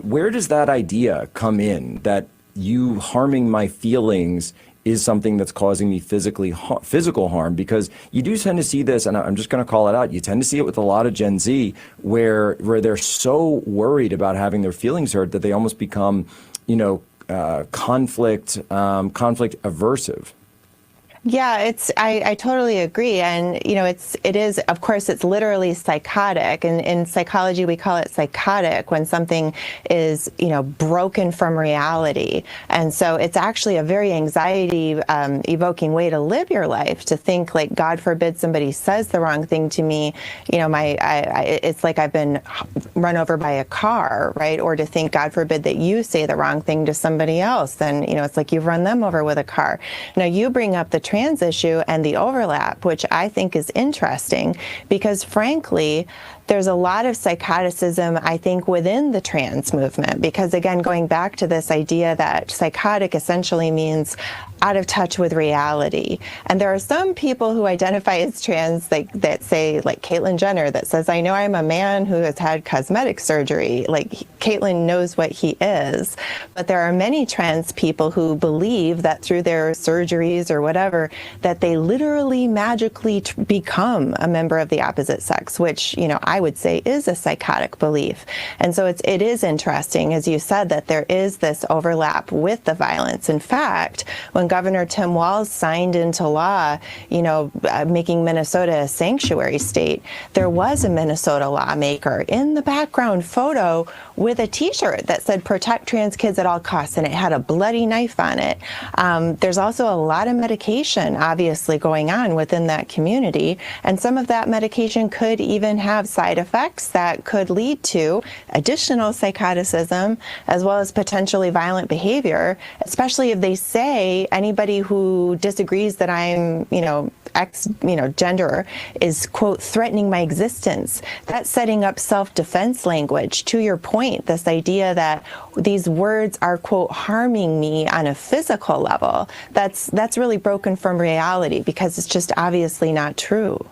where does that idea come in that you harming my feelings is something that's causing me physical harm? Because you do tend to see this, and I'm just going to call it out. You tend to see it with a lot of Gen Z, where they're so worried about having their feelings hurt that they almost become, conflict aversive. Yeah, I totally agree. And, it is, of course, it's literally psychotic. And in psychology, we call it psychotic when something is, broken from reality. And so it's actually a very anxiety evoking way to live your life, to think like, God forbid somebody says the wrong thing to me. It's like I've been run over by a car, right? Or to think, God forbid, that you say the wrong thing to somebody else. Then, it's like you've run them over with a car. Now, you bring up the trans issue and the overlap, which I think is interesting because, frankly, there's a lot of psychoticism, I think, within the trans movement, because, again, going back to this idea that psychotic essentially means out of touch with reality. And there are some people who identify as trans that say, like Caitlyn Jenner, that says, I know I'm a man who has had cosmetic surgery. Like, Caitlyn knows what he is. But there are many trans people who believe that through their surgeries or whatever, that they literally magically become a member of the opposite sex, which, I would say is a psychotic belief. And so it is interesting, as you said, that there is this overlap with the violence. In fact, when Governor Tim Walz signed into law, making Minnesota a sanctuary state, there was a Minnesota lawmaker in the background photo with a T-shirt that said "Protect trans kids at all costs," and it had a bloody knife on it. There's also a lot of medication, obviously, going on within that community, and some of that medication could even have side effects that could lead to additional psychoticism as well as potentially violent behavior, especially if they say anybody who disagrees that I'm, gender is, quote, threatening my existence. That's setting up self-defense language. To your point, this idea that these words are, quote, harming me on a physical level, that's really broken from reality because it's just obviously not true.